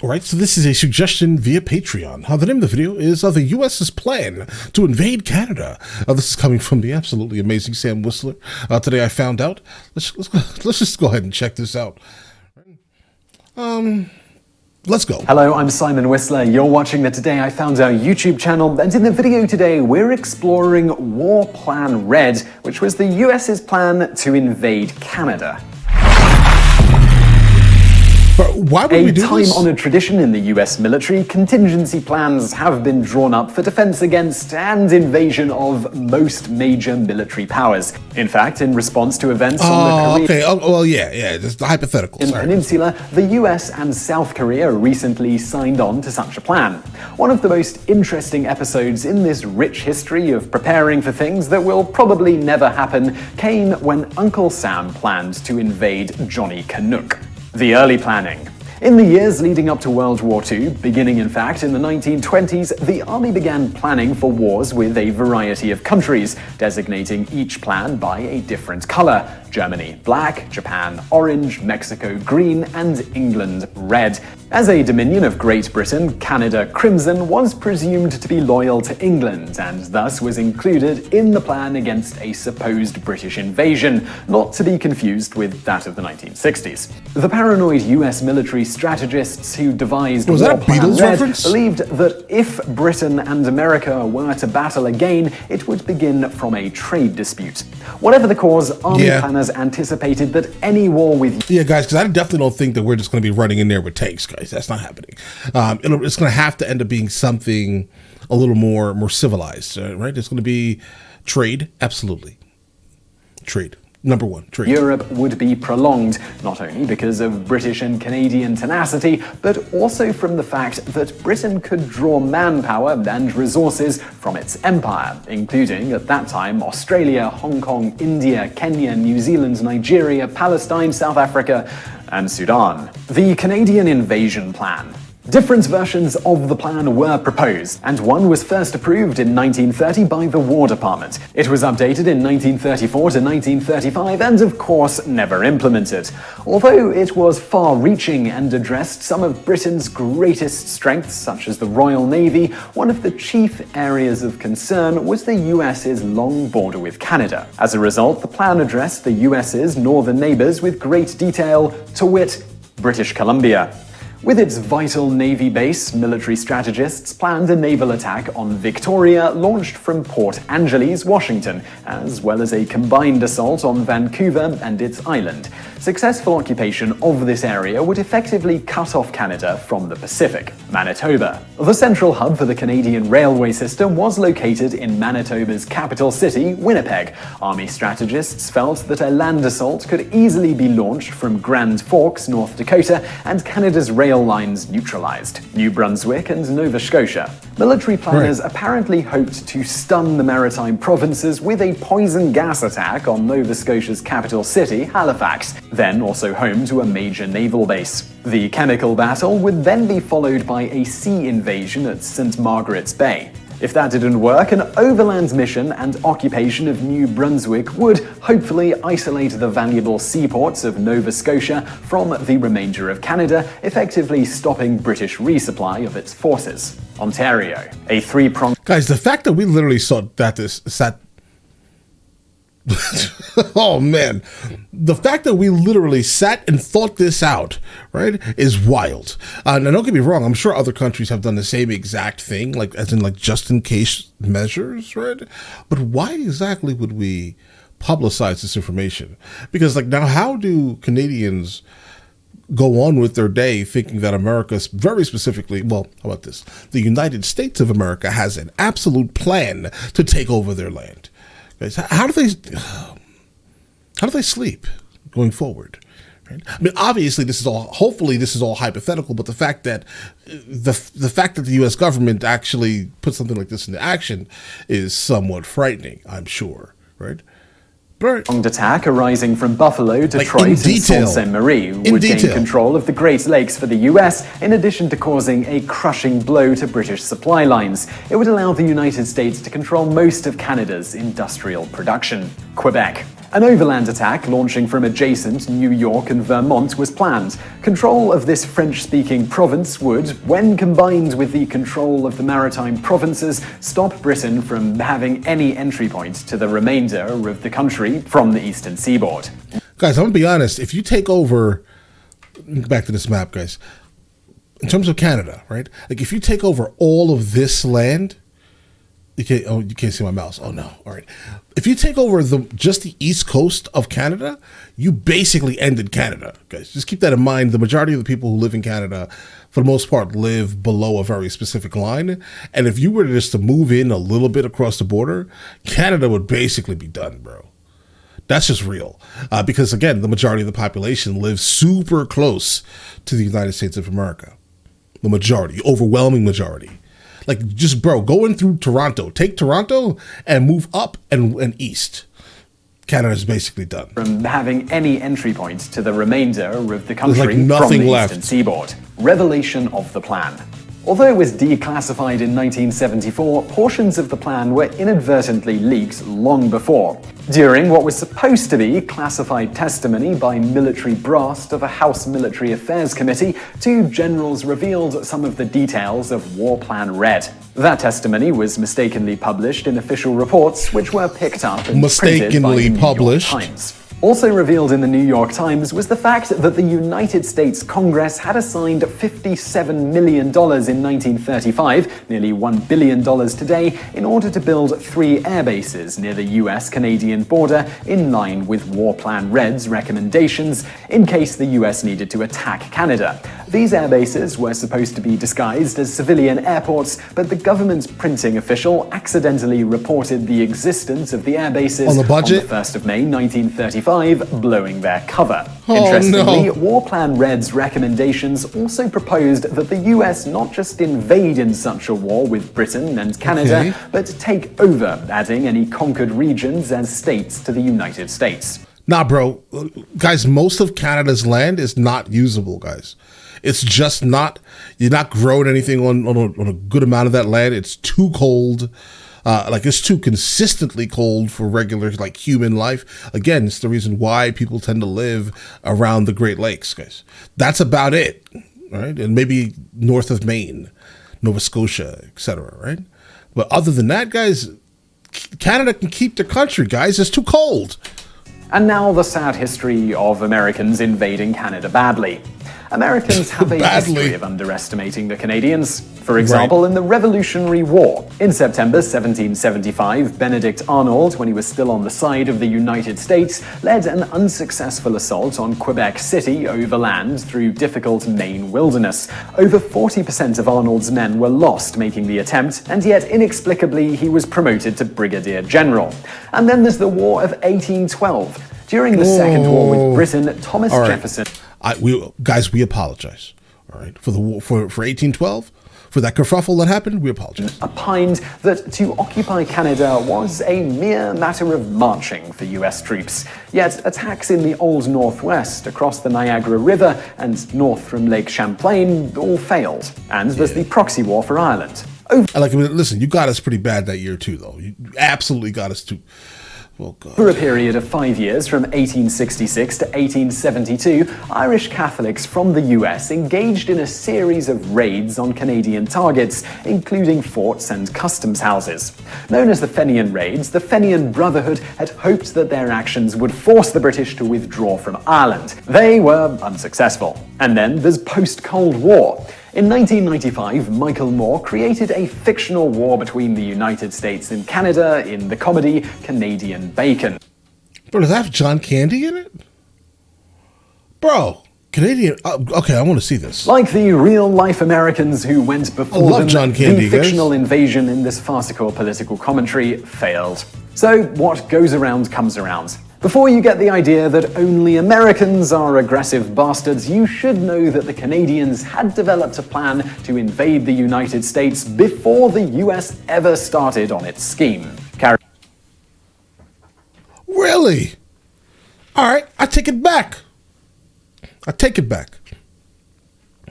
Alright, so this is a suggestion via Patreon. The name of the video is the US's plan to invade Canada. This is coming from the absolutely amazing Sam Whistler. Today I found out. Let's just go ahead and check this out. Let's go. Hello, I'm Simon Whistler. You're watching the Today I Found Out YouTube channel, and in the video today we're exploring War Plan Red, which was the US's plan to invade Canada. But why would we do this? A time-honored tradition in the US military, contingency plans have been drawn up for defense against and invasion of most major military powers. In fact, in response to events on the Korean just the hypothetical. Peninsula, the US and South Korea recently signed on to such a plan. One of the most interesting episodes in this rich history of preparing for things that will probably never happen came when Uncle Sam planned to invade Johnny Canuck. The early planning. In the years leading up to World War II, beginning in fact in the 1920s, the army began planning for wars with a variety of countries, designating each plan by a different color. Germany black, Japan orange, Mexico green, and England red. As a dominion of Great Britain, Canada crimson was presumed to be loyal to England and thus was included in the plan against a supposed British invasion, not to be confused with that of the 1960s. The paranoid US military strategists who devised War Plan Red believed that if Britain and America were to battle again, it would begin from a trade dispute. Whatever the cause, army planners anticipated that any war with guys, because I definitely don't think that we're just going to be running in there with tanks, guys. That's not happening. It's going to have to end up being something a little more civilized, right? It's going to be trade, absolutely. Trade. Number one, trade. Europe would be prolonged, not only because of British and Canadian tenacity, but also from the fact that Britain could draw manpower and resources from its empire, including, at that time, Australia, Hong Kong, India, Kenya, New Zealand, Nigeria, Palestine, South Africa, and Sudan. The Canadian invasion plan. Different versions of the plan were proposed, and one was first approved in 1930 by the War Department. It was updated in 1934 to 1935 and, of course, never implemented. Although it was far-reaching and addressed some of Britain's greatest strengths, such as the Royal Navy, one of the chief areas of concern was the US's long border with Canada. As a result, the plan addressed the US's northern neighbors with great detail, to wit, British Columbia. With its vital Navy base, military strategists planned a naval attack on Victoria launched from Port Angeles, Washington, as well as a combined assault on Vancouver and its island. Successful occupation of this area would effectively cut off Canada from the Pacific. Manitoba. The central hub for the Canadian railway system was located in Manitoba's capital city, Winnipeg. Army strategists felt that a land assault could easily be launched from Grand Forks, North Dakota, and Canada's rail lines neutralized. New Brunswick and Nova Scotia. Military planners apparently hoped to stun the maritime provinces with a poison gas attack on Nova Scotia's capital city, Halifax, then also home to a major naval base. The chemical battle would then be followed by a sea invasion at St. Margaret's Bay. If that didn't work, an overland mission and occupation of New Brunswick would hopefully isolate the valuable seaports of Nova Scotia from the remainder of Canada, effectively stopping British resupply of its forces. Ontario. A three-pronged... Guys, the fact that we literally saw that oh man, the fact that we literally sat and thought this out, right, is wild. Now don't get me wrong, I'm sure other countries have done the same exact thing, like as in like just in case measures, right? But why exactly would we publicize this information? Because like now, how do Canadians go on with their day thinking that America, very specifically, well, how about this? The United States of America has an absolute plan to take over their land. Guys, how do they sleep going forward? Right? I mean, obviously, hopefully this is all hypothetical, but the fact that the fact that the U.S. government actually put something like this into action is somewhat frightening, I'm sure, right? Pronged attack arising from Buffalo, Detroit, and Sault Ste. Marie would gain control of the Great Lakes for the US, in addition to causing a crushing blow to British supply lines. It would allow the United States to control most of Canada's industrial production. Quebec. An overland attack launching from adjacent New York and Vermont was planned. Control of this French-speaking province would, when combined with the control of the maritime provinces, stop Britain from having any entry point to the remainder of the country from the eastern seaboard. Guys, I'm going to be honest. If you take over, back to this map, guys, in terms of Canada, right? Like, if you take over all of this land, you can't see my mouse. Oh, no. All right. If you take over just the east coast of Canada, you basically ended Canada, guys. Just keep that in mind. The majority of the people who live in Canada, for the most part, live below a very specific line. And if you were just to move in a little bit across the border, Canada would basically be done, bro. That's just real. Because, again, the majority of the population lives super close to the United States of America. The majority, overwhelming majority. Like, just, bro, go in through Toronto. Take Toronto and move up and east. Canada's basically done. From having any entry point to the remainder of the country There's like nothing from the left. eastern seaboard. Revelation of the plan. Although it was declassified in 1974, portions of the plan were inadvertently leaked long before. During what was supposed to be classified testimony by military brass to the House Military Affairs Committee, two generals revealed some of the details of War Plan Red. That testimony was mistakenly published in official reports, which were picked up and printed by the New York Times. Also revealed in the New York Times was the fact that the United States Congress had assigned $57 million in 1935, nearly $1 billion today, in order to build 3 air bases near the US-Canadian border in line with War Plan Red's recommendations in case the US needed to attack Canada. These air bases were supposed to be disguised as civilian airports, but the government's printing official accidentally reported the existence of the air bases on the 1st of May 1935, blowing their cover. Oh, Interestingly, no. War Plan Red's recommendations also proposed that the US not just invade in such a war with Britain and Canada, but take over, adding any conquered regions as states to the United States. Nah, bro. Guys, most of Canada's land is not usable, guys. It's just not, you're not growing anything on a good amount of that land. It's too cold. It's too consistently cold for regular, like, human life. Again, it's the reason why people tend to live around the Great Lakes, guys. That's about it, right? And maybe north of Maine, Nova Scotia, etc., right? But other than that, guys, Canada can keep their country, guys. It's too cold. And now the sad history of Americans invading Canada badly. Americans have a history of underestimating the Canadians. For example, in the Revolutionary War. In September 1775, Benedict Arnold, when he was still on the side of the United States, led an unsuccessful assault on Quebec City overland through difficult Maine wilderness. Over 40% of Arnold's men were lost making the attempt, and yet inexplicably he was promoted to brigadier general. And then there's the War of 1812. During the Second War with Britain, Thomas Jefferson... We apologize, all right, for the war for 1812, for that kerfuffle that happened. We apologize. Opined that to occupy Canada was a mere matter of marching for US troops. Yet attacks in the Old Northwest, across the Niagara River, and north from Lake Champlain all failed. And there's the proxy war for Ireland. Listen, you got us pretty bad that year too, though. You absolutely got us too. Oh, God. For a period of 5 years, from 1866 to 1872, Irish Catholics from the US engaged in a series of raids on Canadian targets, including forts and customs houses. Known as the Fenian Raids, the Fenian Brotherhood had hoped that their actions would force the British to withdraw from Ireland. They were unsuccessful. And then there's post-Cold War. In 1995, Michael Moore created a fictional war between the United States and Canada in the comedy Canadian Bacon. Bro, does that have John Candy in it? Bro, Canadian... okay, I want to see this. Like the real-life Americans who went before them, John Candy, the fictional invasion in this farcical political commentary failed. So what goes around comes around. Before you get the idea that only Americans are aggressive bastards, you should know that the Canadians had developed a plan to invade the United States before the US ever started on its scheme. Really? All right, I take it back. I take it back.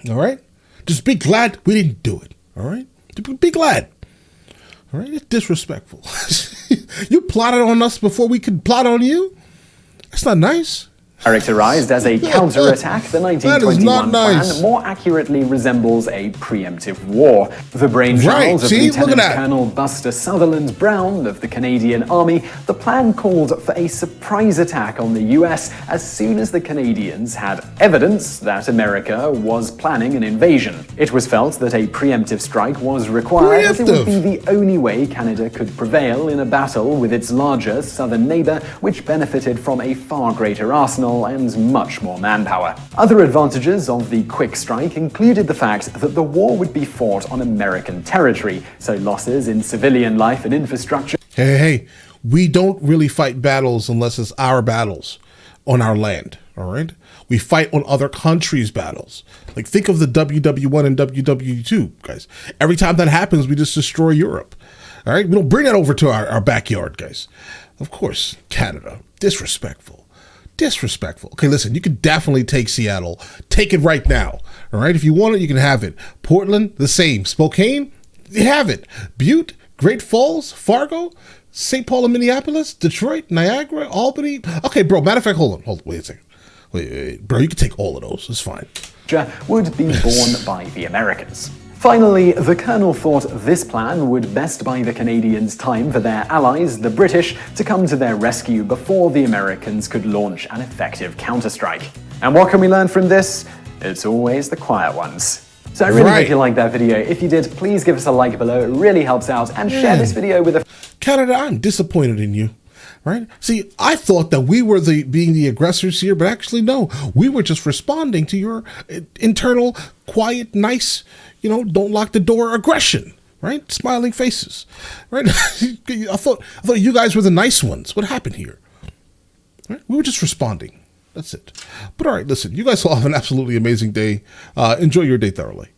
All right? Just be glad we didn't do it. All right? Be glad. All right? It's disrespectful. You plotted on us before we could plot on you? That's not nice. Characterized as a counterattack, the That is not 1921 nice. plan more accurately resembles a preemptive war. The brainchild of See? Look at Lieutenant that. Colonel Buster Sutherland Brown of the Canadian Army, the plan called for a surprise attack on the US as soon as the Canadians had evidence that America was planning an invasion. It was felt that a preemptive strike was required as it would be the only way Canada could prevail in a battle with its larger southern neighbor, which benefited from a far greater arsenal and much more manpower. Other advantages of the quick strike included the fact that the war would be fought on American territory, so losses in civilian life and infrastructure. Hey, we don't really fight battles unless it's our battles on our land, all right? We fight on other countries' battles. Like, think of the WW1 and WW2, guys. Every time that happens, we just destroy Europe, all right? We don't bring that over to our backyard, guys. Of course, Canada, disrespectful. Disrespectful. Okay, listen, you can definitely take Seattle. Take it right now. All right? If you want it, you can have it. Portland, the same. Spokane, you have it. Butte, Great Falls, Fargo, St. Paul and Minneapolis, Detroit, Niagara, Albany. Okay, bro, matter of fact, hold on, wait a second. Wait, bro, you can take all of those. It's fine. Would be borne by the Americans. Finally, the Colonel thought this plan would best buy the Canadians time for their allies, the British, to come to their rescue before the Americans could launch an effective counterstrike. And what can we learn from this? It's always the quiet ones. So I really hope you liked that video. If you did, please give us a like below. It really helps out. And share this video with a... Canada, I'm disappointed in you. Right? See, I thought that we were being the aggressors here, but actually no. We were just responding to your internal, quiet, nice, don't lock the door aggression, right? Smiling faces, right? I thought you guys were the nice ones. What happened here? Right? We were just responding. That's it. But all right, listen, you guys all have an absolutely amazing day. Enjoy your day thoroughly.